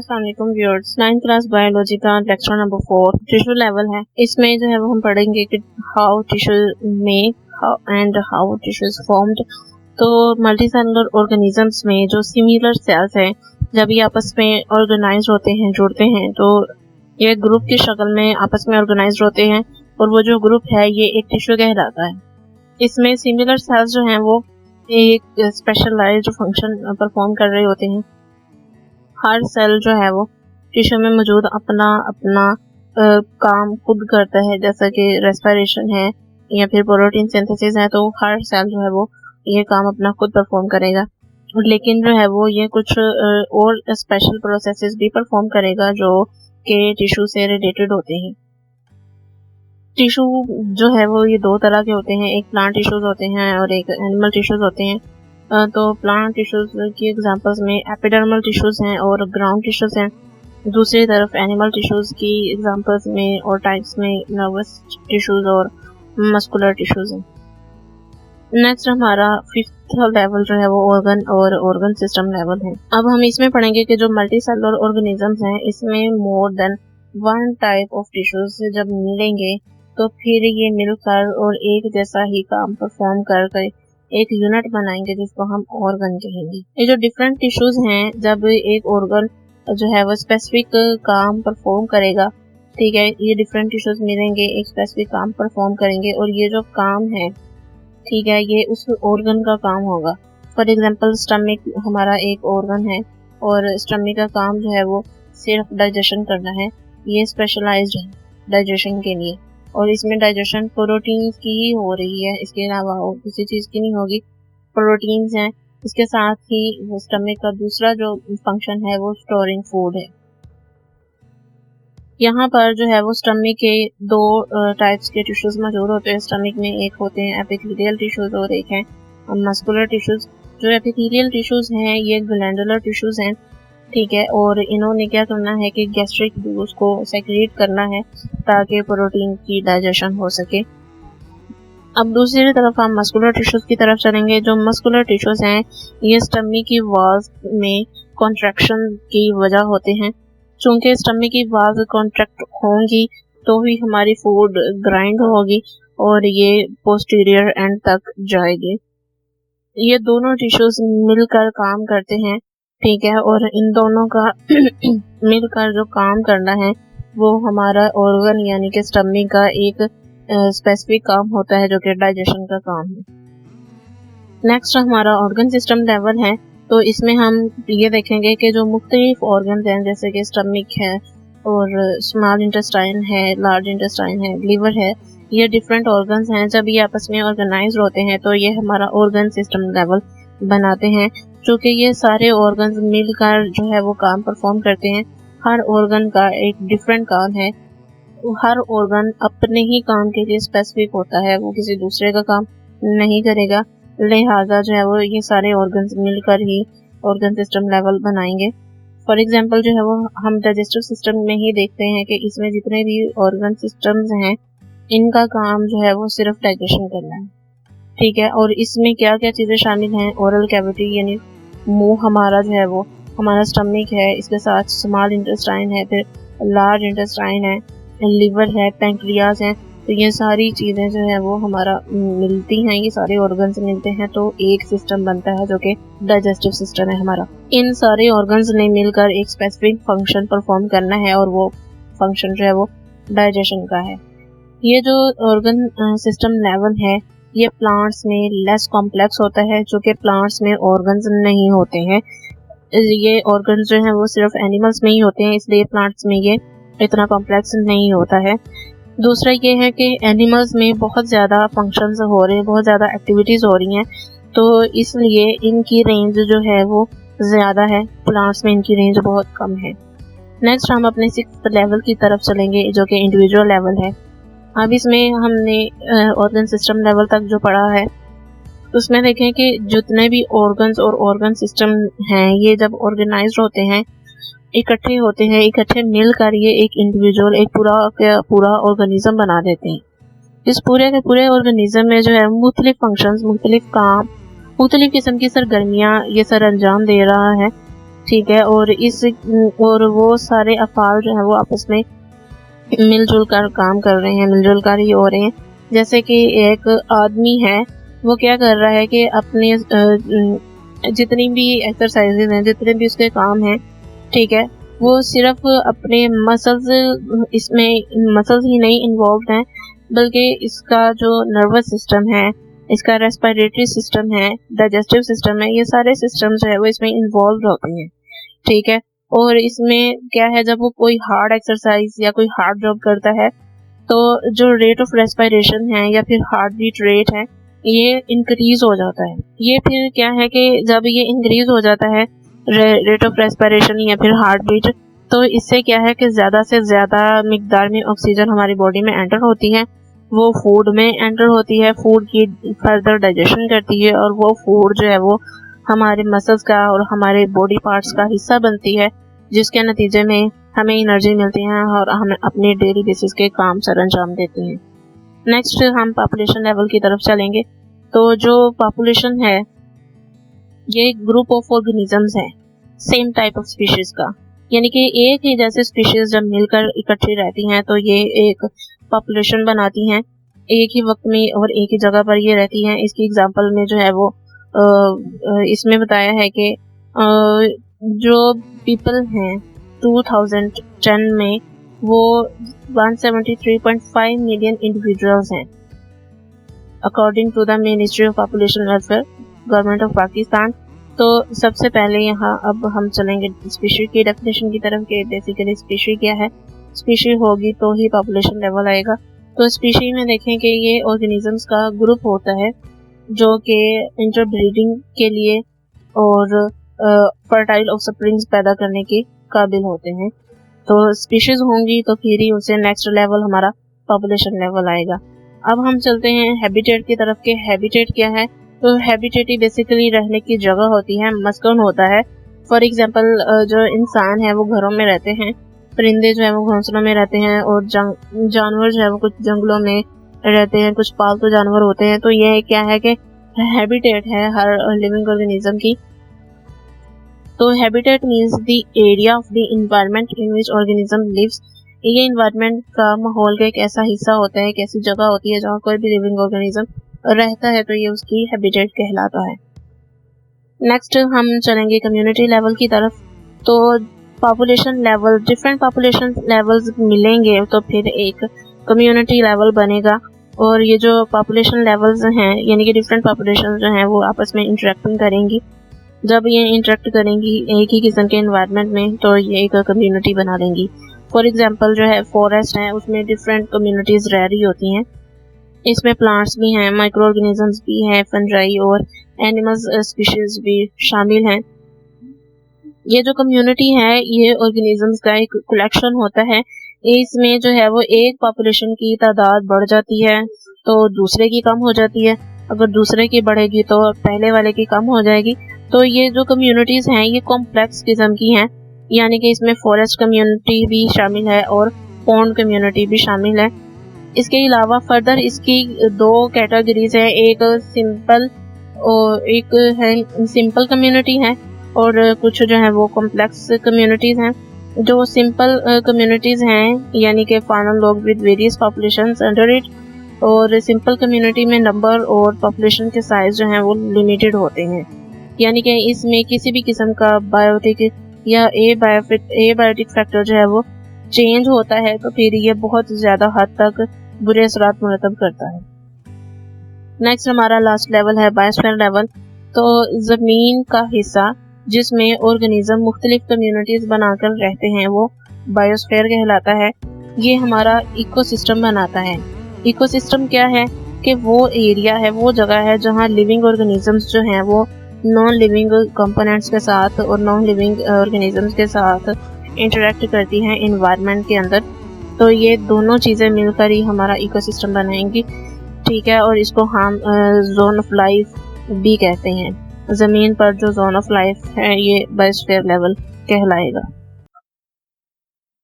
अस्सलाम वालेकुम viewers. 9th class biology का लेक्चर नंबर 4 टिश्यू लेवल है। इसमें जो है वो हम पढ़ेंगे कि how tissue make and how tissue is formed. तो मल्टी सेलुलर ऑर्गेनिजम्स में जो सिमिलर सेल्स हैं, जब ये आपस में ऑर्गेनाइज होते हैं, जुड़ते हैं, तो ये ग्रुप की शक्ल में आपस में ऑर्गेनाइज होते हैं और वो जो ग्रुप है ये एक टिश्यू कहलाता है। इसमें सिमिलर सेल्स जो हैं वो एक स्पेशलाइज्ड फंक्शन परफॉर्म कर रहे होते हैं। हर सेल जो है वो टिश्यू में मौजूद अपना अपना काम खुद करता है, जैसा कि रेस्पिरेशन है या फिर प्रोटीन सिंथेसिस है, तो हर सेल जो है वो ये काम अपना खुद परफॉर्म करेगा। लेकिन जो है वो ये कुछ और स्पेशल प्रोसेसेस भी परफॉर्म करेगा जो कि टिश्यू से रिलेटेड होते हैं। टिश्यू जो है वो ये दो तरह के होते हैं, एक प्लांट टिश्यूज होते हैं और एक एनिमल टिश्यूज होते हैं। तो प्लांट टिश्यूज की एग्जांपल्स में एपिडर्मल टिश्यूज हैं और ग्राउंड टिश्यूज हैं। दूसरी तरफ एनिमल टिश्यूज की एग्जांपल्स में और टाइप्स में नर्वस टिश्यूज और मस्कुलर टिश्यूज हैं। नेक्स्ट हमारा 5th लेवल जो है वो ऑर्गन सिस्टम लेवल है। अब हम इसमें पढ़ेंगे कि जो मल्टी सेलुलर ऑर्गेनिजम्स हैं, इसमें more than one type of tissues जब मिलेंगे तो फिर ये मिलकर और एक जैसा ही काम परफॉर्म कर एक यूनिट बनाएंगे जिसको हम ऑर्गन कहेंगे। ये जो डिफरेंट टिश्यूज हैं, जब एक ऑर्गन जो है वो स्पेसिफिक काम परफॉर्म करेगा, ठीक है, ये डिफरेंट टिश्यूज मिलेंगे, एक स्पेसिफिक काम परफॉर्म करेंगे और ये जो काम है, ठीक है, ये उस ऑर्गन का काम होगा। फॉर एग्जांपल स्टमक हमारा एक ऑर्गन है और स्टमक का काम जो है वो सिर्फ डाइजेशन करना है। ये स्पेशलाइज्ड है डाइजेशन के लिए और इसमें डाइजेशन प्रोटीन की ही हो रही है, इसके अलावा और किसी चीज़ की नहीं होगी। प्रोटीन्स हैं। इसके साथ ही वो स्टमक का दूसरा जो फंक्शन है वो स्टोरिंग फूड है। यहाँ पर जो है वो स्टमक के दो टाइप्स के टिश्यूज मौजूद होते हैं। स्टमक में एक होते हैं एपिथेलियल टिश्यूज और एक है मस्कुलर टिश्यूज। जो एपिथेलियल टिश्यूज हैं ये ग्लैंडुलर टिश्यूज हैं, ठीक है, और इन्होंने क्या करना है कि गैस्ट्रिक जूस को सेक्रेट करना है ताकि प्रोटीन की डाइजेशन हो सके। अब दूसरी तरफ हम मस्कुलर टिश्यूज की तरफ चलेंगे। जो मस्कुलर टिश्यूज हैं ये स्टमक की वॉल्स में कॉन्ट्रैक्शन की वजह होते हैं। चूंकि स्टमक की वॉल्स कॉन्ट्रैक्ट होंगी तो ही हमारी फूड ग्राइंड होगी और ये पोस्टीरियर एंड तक जाएगी। ये दोनों टिश्यूज मिलकर काम करते हैं, ठीक है, और इन दोनों का मिलकर जो काम करना है वो हमारा ऑर्गन यानी कि स्टमक का एक स्पेसिफिक काम होता है जो कि डाइजेशन का काम है। नेक्स्ट हमारा ऑर्गन सिस्टम लेवल है। तो इसमें हम ये देखेंगे कि जो मुख्तलिफ ऑर्गन हैं, जैसे कि स्टमक है और स्मॉल इंटेस्टाइन है, लार्ज इंटेस्टाइन है, लीवर है, ये डिफरेंट ऑर्गन्स हैं। जब ये आपस में ऑर्गेनाइज होते हैं तो ये हमारा ऑर्गन सिस्टम लेवल बनाते हैं। चूँकि ये सारे ऑर्गन्स मिलकर जो है वो काम परफॉर्म करते हैं। हर ऑर्गन का एक डिफरेंट काम है। हर ऑर्गन अपने ही काम के लिए स्पेसिफिक होता है, वो किसी दूसरे का काम नहीं करेगा। लिहाजा जो है वो ये सारे ऑर्गन्स मिलकर ही ऑर्गन सिस्टम लेवल बनाएंगे। फॉर एग्जांपल जो है वो हम डाइजेस्टिव सिस्टम में ही देखते हैं कि इसमें जितने भी ऑर्गन सिस्टम्स हैं इनका काम जो है वो सिर्फ डाइजेशन करना है, ठीक है। और इसमें क्या क्या चीज़ें शामिल हैं? ओरल कैविटी यानी मुंह हमारा जो है वो हमारा स्टमक है, इसके साथ स्मॉल इंटेस्टाइन है, फिर लार्ज इंटेस्टाइन है, लिवर है, पैंक्रियाज है। तो ये सारी चीज़ें जो है वो हमारा मिलती हैं, ये सारे ऑर्गन्स मिलते हैं तो एक सिस्टम बनता है जो कि डाइजेस्टिव सिस्टम है हमारा। इन सारे ऑर्गन्स ने मिलकर एक स्पेसिफिक फंक्शन परफॉर्म करना है और वो फंक्शन जो है वो डाइजेशन का है। ये जो ऑर्गन सिस्टम लेवल है ये प्लांट्स में लेस कॉम्प्लेक्स होता है, जो कि प्लांट्स में ऑर्गन्स नहीं होते हैं। ये ऑर्गन्स जो हैं वो सिर्फ एनिमल्स में ही होते हैं, इसलिए प्लांट्स में ये इतना कॉम्प्लेक्स नहीं होता है। दूसरा ये है कि एनिमल्स में बहुत ज़्यादा फंक्शंस हो रहे हैं, बहुत ज़्यादा एक्टिविटीज़ हो रही हैं, तो इसलिए इनकी रेंज जो है वो ज़्यादा है। प्लांट्स में इनकी रेंज बहुत कम है। नेक्स्ट हम अपने 6th लेवल की तरफ चलेंगे जो कि इंडिविजुअल लेवल है। अब इसमें हमने ऑर्गन सिस्टम लेवल तक जो पढ़ा है उसमें देखें कि जितने भी ऑर्गन्स और ऑर्गन सिस्टम हैं ये जब ऑर्गेनाइज्ड होते हैं, इकट्ठे होते हैं, इकट्ठे मिलकर ये एक इंडिविजुअल, एक पूरा ऑर्गेनिज्म बना देते हैं। इस पूरे के पूरे ऑर्गेनिज्म में जो है मुख्तलिफ फंक्शंस, मुख्तलिफ काम, मुख्तलिफ किस्म की सरगर्मियाँ ये सर अंजाम दे रहा है। ठीक है, और वो सारे अफ़ाल जो है वो आपस में मिलजुल कर काम कर रहे हैं, मिलजुल कर ही हो रहे हैं। जैसे कि एक आदमी है, वो क्या कर रहा है कि अपने जितनी भी एक्सरसाइजेज हैं, जितने भी उसके काम हैं, ठीक है, वो सिर्फ अपने मसल्स ही नहीं इन्वॉल्व हैं, बल्कि इसका जो नर्वस सिस्टम है, इसका रेस्पिरेटरी सिस्टम है, डाइजेस्टिव सिस्टम है, ये सारे सिस्टम जो है वो इसमें इन्वॉल्व होते हैं। ठीक है, और इसमें क्या है, जब वो कोई हार्ड एक्सरसाइज या कोई हार्ड जॉब करता है तो जो रेट ऑफ रेस्पिरेशन है या फिर हार्ट बीट रेट है, ये इंक्रीज हो जाता है। ये फिर क्या है कि जब ये इंक्रीज हो जाता है रेट ऑफ रेस्पिरेशन या फिर हार्ट बीट, तो इससे क्या है कि ज़्यादा से ज़्यादा मिकदार में ऑक्सीजन हमारी बॉडी में एंटर होती है, वो फूड में एंटर होती है, फूड की फर्दर डाइजेशन करती है, और वो फूड जो है वो हमारे मसल्स का और हमारे बॉडी पार्ट्स का हिस्सा बनती है, जिसके नतीजे में हमें एनर्जी मिलती है और हम अपने डेली बेसिस के काम सर अंजाम देते हैं। नेक्स्ट हम पॉपुलेशन लेवल की तरफ चलेंगे। तो जो पॉपुलेशन है, ये ग्रुप ऑफ ऑर्गेनिजम्स है सेम टाइप ऑफ स्पीशीज का, यानी कि एक ही जैसे स्पीशीज जब मिलकर इकट्ठी रहती हैं तो ये एक पॉपुलेशन बनाती हैं, एक ही वक्त में और एक ही जगह पर ये रहती हैं। इसकी एग्जांपल में जो है वो इसमें बताया है कि जो पीपल हैं 2010 में वो 173.5 मिलियन इंडिविजुअल्स हैं, according to the ministry of population welfare, government of Pakistan. तो सबसे पहले यहाँ अब हम चलेंगे स्पीशी की डेफिनेशन की तरफ कि बेसिकली स्पीशी क्या है। स्पीशी होगी तो ही पॉपुलेशन लेवल आएगा। तो स्पीशी में देखें कि ये ऑर्गेनिजम्स का ग्रुप होता है जो कि इंटरब्रीडिंग के लिए और फर्टाइल ऑफस्प्रिंग्स पैदा करने के काबिल होते हैं। तो स्पीशीज होंगी तो फिर ही उसे नेक्स्ट लेवल हमारा पॉपुलेशन लेवल आएगा। अब हम चलते हैं हैबिटेट की तरफ के हैबिटेट क्या है। तो हैबिटेट ही बेसिकली रहने की जगह होती है, मस्कन होता है। फॉर एग्जांपल जो इंसान है वो घरों में रहते हैं, परिंदे जो है वो घोंसलों में रहते हैं, और जानवर जो है वो कुछ जंगलों में रहते हैं, कुछ पालतू जानवर होते हैं। तो ये क्या है कि हैबिटेट है हर लिविंग ऑर्गेनिज्म की। तो habitat means the area of the environment in which organism lives. ये एनवायरनमेंट का, माहौल का एक ऐसा हिस्सा होता है, एक ऐसी जगह होती है जहाँ कोई भी लिविंग ऑर्गेनिज्म रहता है, तो ये उसकी हैबिटेट कहलाता है। नेक्स्ट हम चलेंगे कम्युनिटी लेवल की तरफ। तो population level, different population levels मिलेंगे तो फिर एक कम्युनिटी लेवल बनेगा। और ये जो पॉपुलेशन लेवल्स हैं, यानी कि डिफरेंट पॉपुलेशन जो हैं वो आपस में इंटरेक्टिंग करेंगी। जब ये इंटरेक्ट करेंगी एक ही किस्म के एनवायरनमेंट में, तो ये एक कम्युनिटी बना लेंगी। फॉर एग्जांपल जो है फॉरेस्ट है, उसमें डिफरेंट कम्युनिटीज रह रही होती हैं। इसमें प्लांट्स भी हैं, माइक्रो ऑर्गेनिजम्स भी हैं, फंजाई और एनिमल्स स्पीशीज भी शामिल हैं। ये जो कम्युनिटी है ये ऑर्गेनिजम्स का एक कलेक्शन होता है। इसमें जो है वो एक पॉपुलेशन की तादाद बढ़ जाती है तो दूसरे की कम हो जाती है, अगर दूसरे की बढ़ेगी तो पहले वाले की कम हो जाएगी। तो ये जो कम्युनिटीज हैं ये कॉम्प्लेक्स किस्म की हैं, यानी कि इसमें फॉरेस्ट कम्युनिटी भी शामिल है और पॉन्ड कम्युनिटी भी शामिल है। इसके अलावा फर्दर इसकी दो कैटेगरीज है, एक सिंपल कम्युनिटी है और कुछ जो है वो कॉम्प्लेक्स कम्युनिटीज हैं। जो सिंपल कम्युनिटीज हैं यानी कि फाउंड लोग with various populations under it, और सिंपल कम्युनिटी में नंबर और पॉपुलेशन के साइज जो हैं वो लिमिटेड होते हैं, यानी कि इसमें किसी भी किस्म का बायोटिक या एबायोटिक फैक्टर जो है वो चेंज होता है तो फिर ये बहुत ज़्यादा हद तक बुरे असरात मुरतब करता है। नेक्स्ट हमारा लास्ट लेवल है बायोस्फीयर लेवल। तो ज़मीन का हिस्सा जिसमें ऑर्गेनिज्म मुख्तलिफ कम्युनिटीज़ बनाकर रहते हैं वो बायोस्फीयर कहलाता है। ये हमारा इकोसिस्टम बनाता है। इकोसिस्टम क्या है कि वो एरिया है, वो जगह है जहाँ लिविंग ऑर्गेनिजम्स जो हैं वो नॉन लिविंग कंपोनेंट्स के साथ और नॉन लिविंग ऑर्गेनिजम्स के साथ इंटरेक्ट करती हैं एनवायरनमेंट के अंदर। तो ये दोनों चीज़ें मिलकर ही हमारा इकोसिस्टम बनाएंगी, ठीक है। और इसको हम जोन ऑफ लाइफ भी कहते हैं। ज़मीन पर जो जोन ऑफ लाइफ है ये बायोस्फीयर लेवल कहलाएगा।